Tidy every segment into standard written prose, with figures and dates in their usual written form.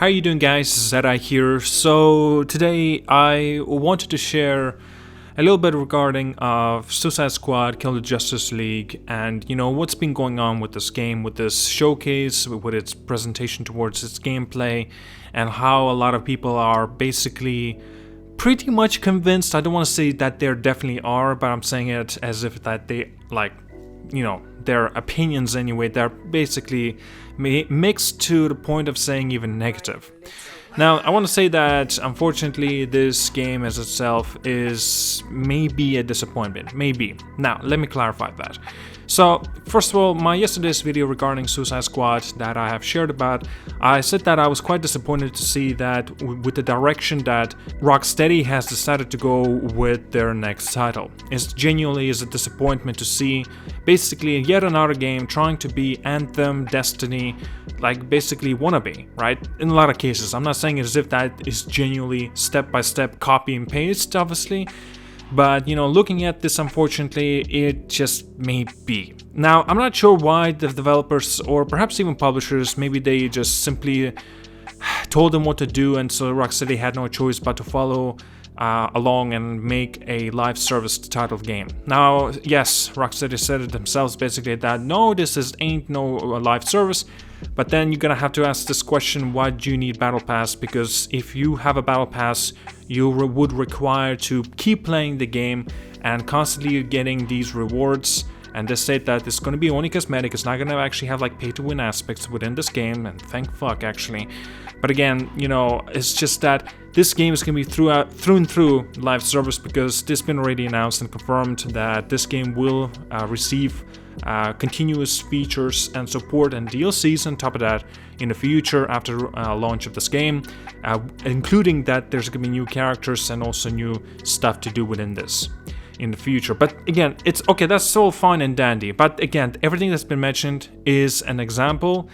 How are you doing, guys? ZDEyE here. So today I wanted to share a little bit regarding Suicide Squad, Kill the Justice League, and what's been going on with this game, with this showcase, with its presentation towards its gameplay, and how a lot of people are basically pretty much convinced. I don't want to say that there definitely are, but I'm saying it as if that they their opinions anyway, they're basically mixed to the point of saying even negative. Now, I want to say that unfortunately this game as itself is maybe a disappointment, maybe. Now, let me clarify that. So, first of all, my yesterday's video regarding Suicide Squad that I have shared about, I said that I was quite disappointed to see that with the direction that Rocksteady has decided to go with their next title. It genuinely is a disappointment to see basically yet another game trying to be Anthem, Destiny, like basically wannabe, right? In a lot of cases. I'm not saying as if that is genuinely step-by-step copy and paste, obviously. But, looking at this, unfortunately, it just may be. Now, I'm not sure why the developers, or perhaps even publishers, maybe they just simply told them what to do, and so Rocksteady had no choice but to follow along and make a live service titled game. Now, yes, Rocksteady said it themselves basically that no, this ain't no live service. But then you're gonna have to ask this question: why do you need Battle Pass? Because if you have a Battle Pass, you would require to keep playing the game and constantly getting these rewards. And they said that it's gonna be only cosmetic. It's not gonna actually have like pay-to-win aspects within this game, and thank fuck actually. But again, it's just that this game is gonna be through and through live service, because this has been already announced and confirmed that this game will receive continuous features and support and DLCs on top of that in the future after launch of this game, including that there's gonna be new characters and also new stuff to do within this in the future. But again, it's okay, that's all fine and dandy, but again, everything that's been mentioned is an example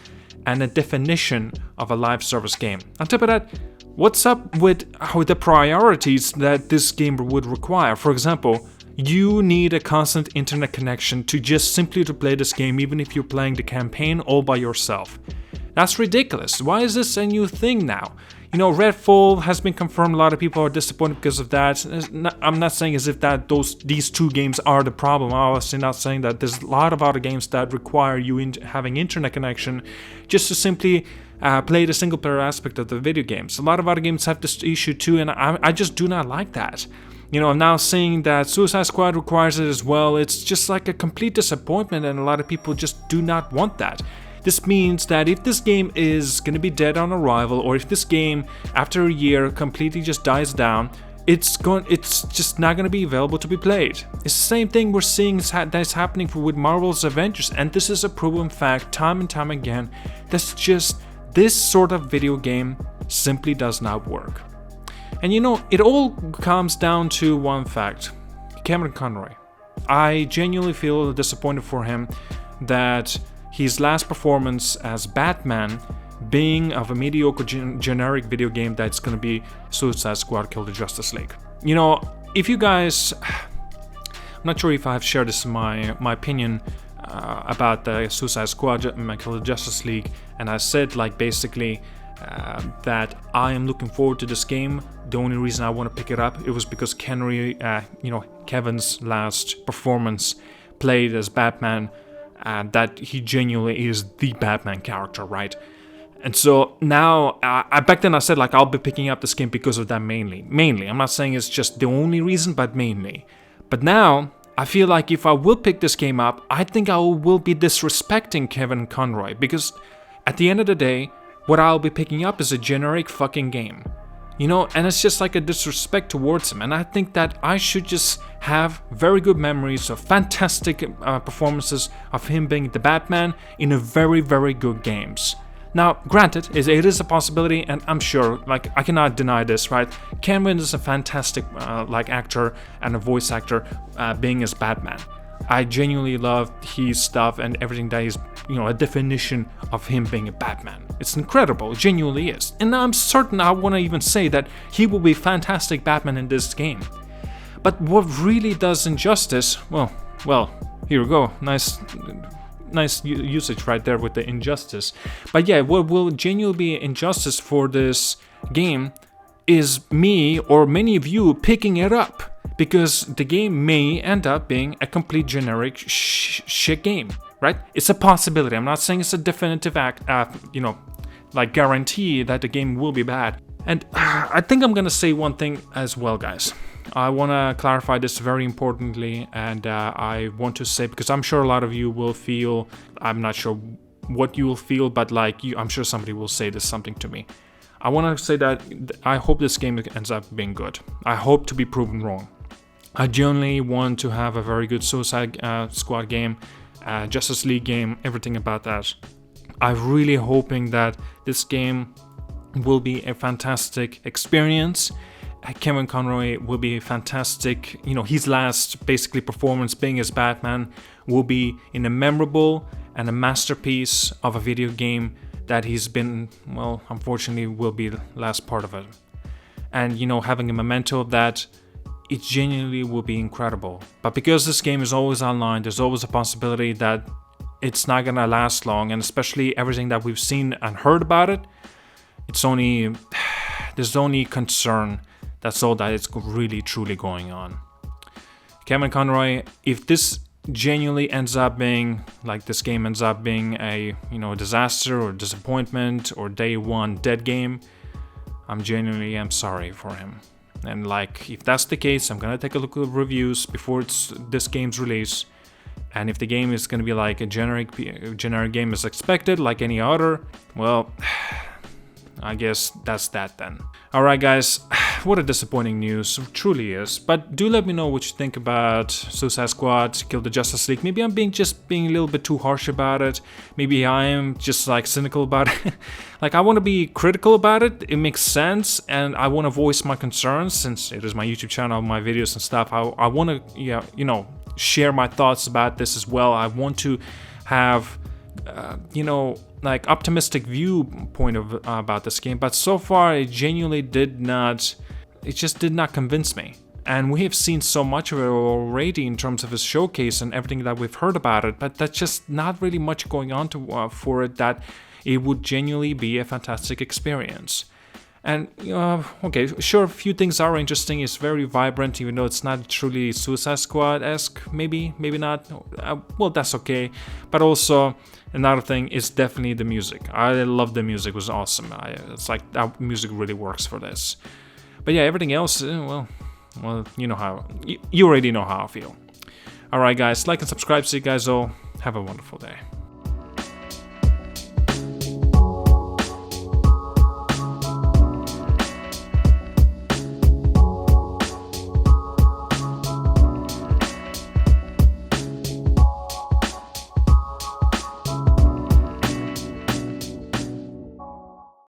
and a definition of a live service game. On top of that, what's up with the priorities that this game would require? For example, you need a constant internet connection to just simply to play this game, even if you're playing the campaign all by yourself. That's ridiculous. Why is this a new thing now? Redfall has been confirmed. A lot of people are disappointed because of that. I'm not saying as if that these two games are the problem. I'm obviously not saying that. There's a lot of other games that require you having internet connection just to simply play the single player aspect of the video games. A lot of other games have this issue too, and I just do not like that. I'm now seeing that Suicide Squad requires it as well. It's just like a complete disappointment, and a lot of people just do not want that. This means that if this game is going to be dead on arrival, or if this game after a year completely just dies down, it's just not going to be available to be played. It's the same thing we're seeing that's happening with Marvel's Avengers, and this is a proven fact time and time again. That's just, this sort of video game simply does not work. And it all comes down to one fact: Kevin Conroy. I genuinely feel disappointed for him that his last performance as Batman being of a mediocre generic video game that's gonna be Suicide Squad Kill the Justice League. If you guys, I'm not sure if I've shared this in my opinion about the Suicide Squad Kill the Justice League, and I said basically that I am looking forward to this game. The only reason I want to pick it up, it was because Kevin's last performance played as Batman, that he genuinely is the Batman character, right? And so now, back then I said I'll be picking up this game because of that mainly. I'm not saying it's just the only reason, but mainly. But now, I feel like if I will pick this game up, I think I will be disrespecting Kevin Conroy, because at the end of the day, what I'll be picking up is a generic fucking game. And it's just like a disrespect towards him. And I think that I should just have very good memories of fantastic performances of him being the Batman in a very, very good games. Now, granted, it is a possibility, and I'm sure, I cannot deny this, right? Kevin is a fantastic actor and a voice actor being as Batman. I genuinely love his stuff and everything that is, a definition of him being a Batman. It's incredible, it genuinely is. And I'm certain I want to even say that he will be fantastic Batman in this game. But what really does injustice, well, here we go, nice nice usage right there with the injustice. But yeah, what will genuinely be injustice for this game is me or many of you picking it up, because the game may end up being a complete generic shit game, right? It's a possibility. I'm not saying it's a definitive guarantee that the game will be bad. And I think I'm gonna say one thing as well, guys. I want to clarify this very importantly, and I want to say, because I'm sure a lot of you will feel, I'm not sure what you will feel, but I'm sure somebody will say this something to me. I want to say that I hope this game ends up being good. I hope to be proven wrong. I genuinely want to have a very good Suicide Squad game, Justice League game, everything about that. I'm really hoping that this game will be a fantastic experience. Kevin Conroy will be fantastic. His last basically performance being as Batman will be in a memorable and a masterpiece of a video game that he's been, well, unfortunately will be the last part of it. And having a memento of that, it genuinely will be incredible. But because this game is always online, there's always a possibility that it's not gonna last long, and especially everything that we've seen and heard about it, there's only concern. That's all that is really truly going on. Kevin Conroy, if this genuinely ends up being this game ends up being a disaster or disappointment or day one dead game, I'm sorry for him. And if that's the case, I'm gonna take a look at the reviews before this game's release. And if the game is gonna be like a generic game as expected, like any other, well, I guess that's that then. Alright guys, what a disappointing news, it truly is. But do let me know what you think about Suicide Squad, Kill the Justice League. Maybe I'm being a little bit too harsh about it. Maybe I am just cynical about it. I want to be critical about it, it makes sense, and I want to voice my concerns since it is my YouTube channel, my videos and stuff. I want to, share my thoughts about this as well. I want to have, optimistic viewpoint about this game, but so far it genuinely did not convince me. And we have seen so much of it already in terms of its showcase and everything that we've heard about it, but that's just not really much going on for it that it would genuinely be a fantastic experience. And okay, sure, a few things are interesting. It's very vibrant, even though it's not truly Suicide Squad-esque. Maybe not. Well, that's okay. But also, another thing is definitely the music. I love the music; it was awesome. It's like that music really works for this. But yeah, everything else, well, you already know how I feel. All right, guys, like and subscribe. See you guys all. Have a wonderful day.